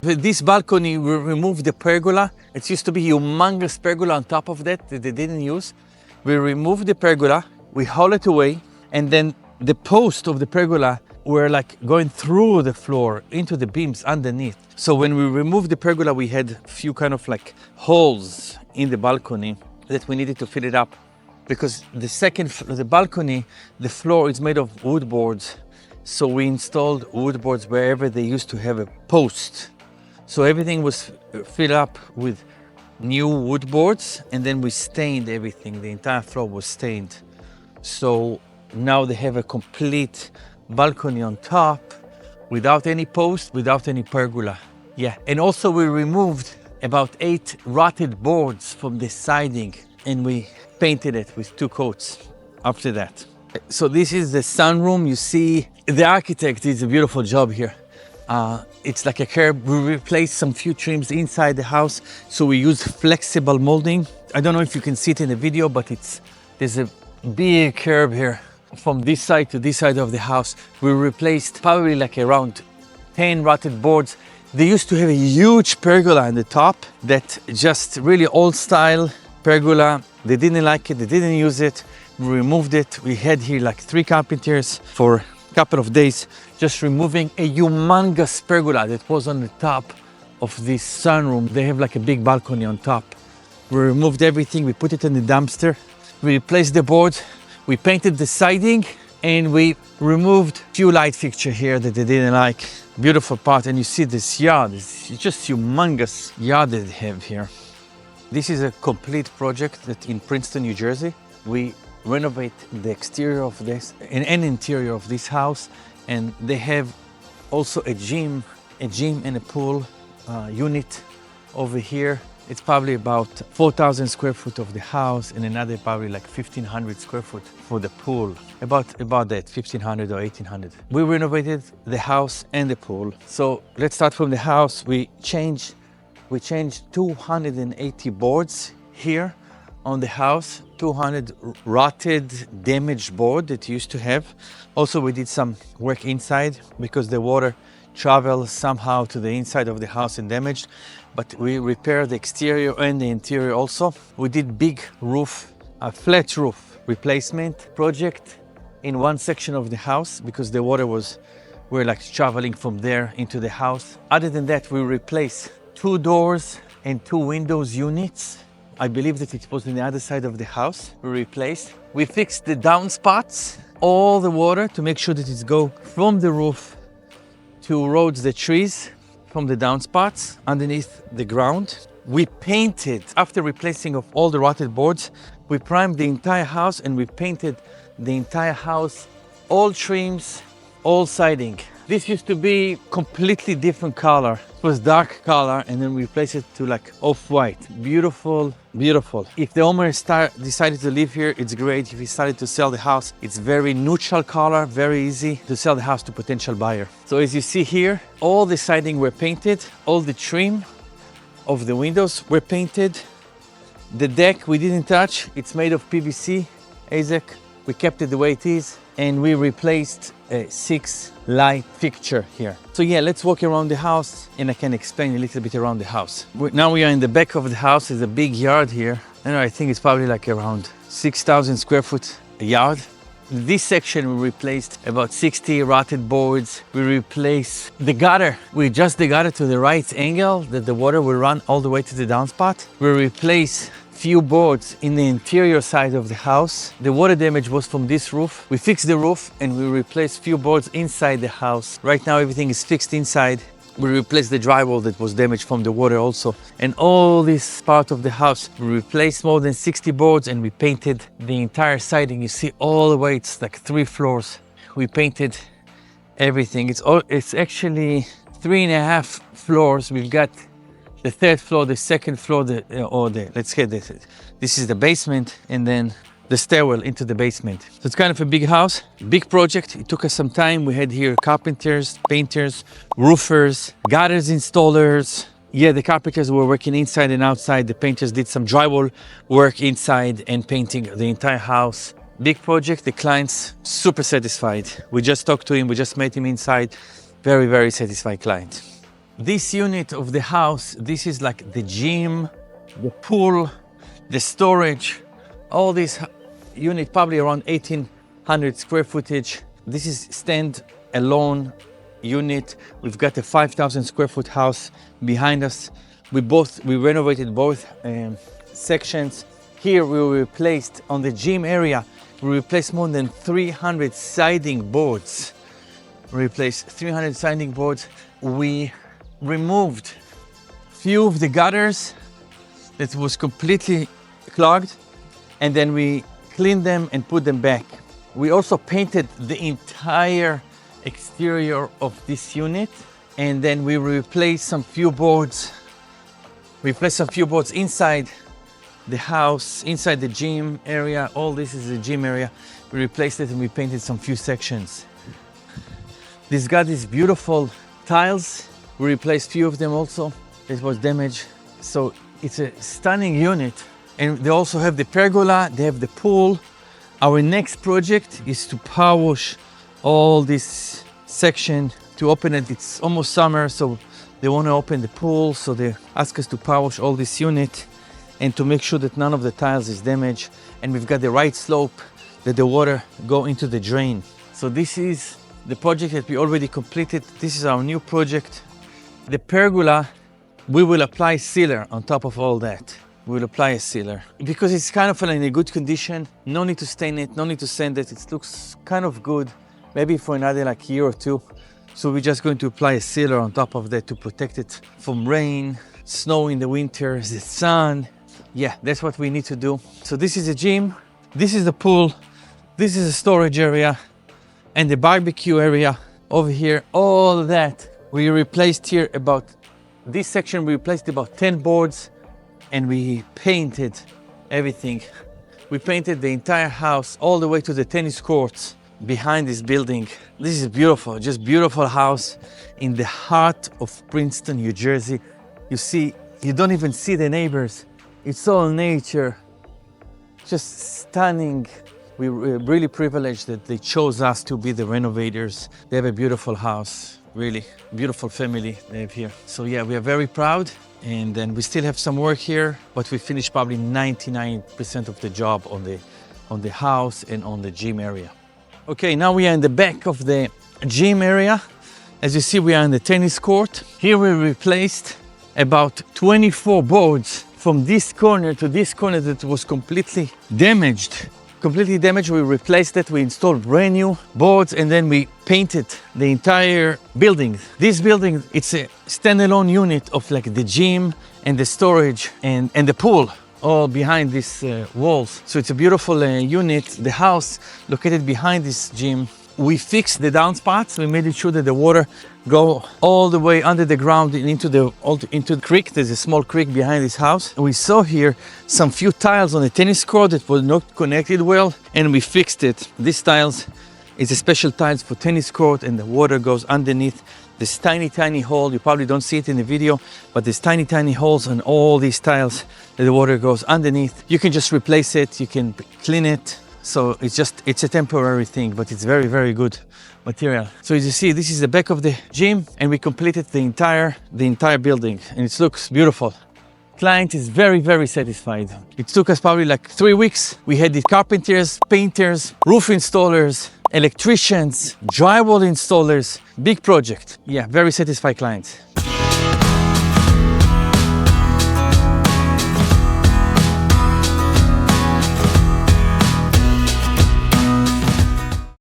With this balcony, we removed the pergola. It used to be a humongous pergola on top of that they didn't use. We removed the pergola, we hauled it away, and then the posts of the pergola were like going through the floor into the beams underneath. So when we removed the pergola, we had a few kind of like holes in the balcony that we needed to fill it up, because the balcony, the floor is made of wood boards. So we installed wood boards wherever they used to have a post. So everything was filled up with new wood boards, and then we stained everything. The entire floor was stained. So now they have a complete balcony on top without any post, without any pergola. Yeah, and also we removed about 8 rotted boards from the siding, and we painted it with 2 coats after that. So this is the sunroom. You see, the architect did a beautiful job here. It's like a curb. We replaced some few trims inside the house, so we use flexible molding. I don't know if you can see it in the video, but there's a big curb here from this side to this side of the house. We replaced probably like around 10 rotted boards. They used to have a huge pergola on the top, that just really old style pergola. They didn't like it, they didn't use it. We removed it. We had here like 3 carpenters for couple of days just removing a humongous pergola that was on the top of this sunroom. They have like a big balcony on top. We removed everything, we put it in the dumpster, we replaced the board, we painted the siding, and we removed few light fixture here that they didn't like. Beautiful part. And you see this yard, it's just humongous yard that they have here. This is a complete project that in Princeton, New Jersey. We renovate the exterior of this and interior of this house, and they have also a gym and a pool unit over here. It's probably about 4,000 square foot of the house, and another probably like 1,500 square foot for the pool. About that, 1,500 or 1,800. We renovated the house and the pool. So let's start from the house. We changed 280 boards here on the house, 200 rotted, damaged board that used to have. Also, we did some work inside because the water traveled somehow to the inside of the house and damaged, but we repaired the exterior and the interior also. We did big roof, a flat roof replacement project in one section of the house because the water were like traveling from there into the house. Other than that, we replaced 2 doors and 2 windows units. I believe that it was on the other side of the house. We replaced. We fixed the downspouts, all the water to make sure that it go from the roof to roads, the trees, from the downspouts underneath the ground. We painted, after replacing of all the rotted boards, we primed the entire house and we painted the entire house, all trims, all siding. This used to be completely different color. It was dark color, and then we replaced it to like off-white. Beautiful, beautiful. If the owner decided to live here, it's great. If he decided to sell the house, it's very neutral color, very easy to sell the house to potential buyer. So as you see here, all the siding were painted, all the trim of the windows were painted. The deck we didn't touch, it's made of PVC, AZEK. We kept it the way it is, and we replaced 6 light fixture here. So yeah, let's walk around the house and I can explain a little bit around the house. Now we are in the back of the house. There's a big yard here. And I think it's probably like around 6,000 square foot yard. This section we replaced about 60 rotted boards. We replaced the gutter. We adjust the gutter to the right angle that the water will run all the way to the downspout. We replaced few boards in the interior side of the house. The water damage was from this roof. We fixed the roof and we replaced few boards inside the house. Right now everything is fixed inside. We replaced the drywall that was damaged from the water also. And all this part of the house, we replaced more than 60 boards and we painted the entire siding. You see all the way, it's like 3 floors. We painted everything. It's actually 3.5 floors. We've got the 3rd floor, the 2nd floor, let's get this. This is the basement, and then the stairwell into the basement. So it's kind of a big house, big project. It took us some time. We had here carpenters, painters, roofers, gutters installers. Yeah, the carpenters were working inside and outside. The painters did some drywall work inside and painting the entire house. Big project. The client's super satisfied. We just talked to him. We just met him inside. Very, very satisfied client. This unit of the house, this is like the gym, the pool, the storage, all this unit, probably around 1,800 square footage. This is stand-alone unit. We've got a 5,000 square foot house behind us. We renovated both sections. Here we replaced, on the gym area, we replaced more than 300 siding boards. We replaced 300 siding boards. We removed few of the gutters that was completely clogged, and then we cleaned them and put them back. We also painted the entire exterior of this unit, and then we replaced some few boards. We placed some few boards inside the house, inside the gym area. All this is the gym area. We replaced it and we painted some few sections. This got these beautiful tiles. We replaced few of them also. It was damaged. So it's a stunning unit. And they also have the pergola, they have the pool. Our next project is to power wash all this section, to open it. It's almost summer, so they want to open the pool, so they ask us to power wash all this unit and to make sure that none of the tiles is damaged, and we've got the right slope that the water go into the drain. So this is the project that we already completed. This is our new project. The pergola, we will apply sealer on top of all that. We will apply a sealer because it's kind of in a good condition. No need to stain it, no need to sand it. It looks kind of good, maybe for another like year or two. So we're just going to apply a sealer on top of that to protect it from rain, snow in the winter, the sun. Yeah, that's what we need to do. So this is the gym, this is the pool, this is the storage area, and the barbecue area over here. All that we replaced here. About this section we replaced about 10 boards, and we painted everything. We painted the entire house all the way to the tennis courts behind this building. This is beautiful, just beautiful house in the heart of Princeton, New Jersey. You see, you don't even see the neighbors. It's all nature, just stunning. We're really privileged that they chose us to be the renovators. They have a beautiful house, really beautiful family they have here. So yeah, we are very proud. And then we still have some work here, but we finished probably 99% of the job on the house and on the gym area. Okay, now we are in the back of the gym area. As you see, we are in the tennis court. Here we replaced about 24 boards from this corner to this corner that was completely damaged. We replaced it, we installed brand new boards, and then we painted the entire building. This building, it's a standalone unit of like the gym and the storage and the pool, all behind these walls. So it's a beautiful unit. The house located behind this gym, we fixed the downspouts. We made sure that the water go all the way under the ground and into the creek. There's a small creek behind this house. And we saw here some few tiles on the tennis court that were not connected well, and we fixed it. These tiles is a special tiles for tennis court, and the water goes underneath this tiny hole. You probably don't see it in the video, but there's tiny holes on all these tiles that the water goes underneath. You can just replace it, you can clean it. So it's a temporary thing, but it's very good material. So as you see, this is the back of the gym, and we completed the entire building, and it looks beautiful. Client is very satisfied. It took us probably like 3 weeks. We had the carpenters, painters, roof installers, electricians, drywall installers. Big project. Yeah, very satisfied clients.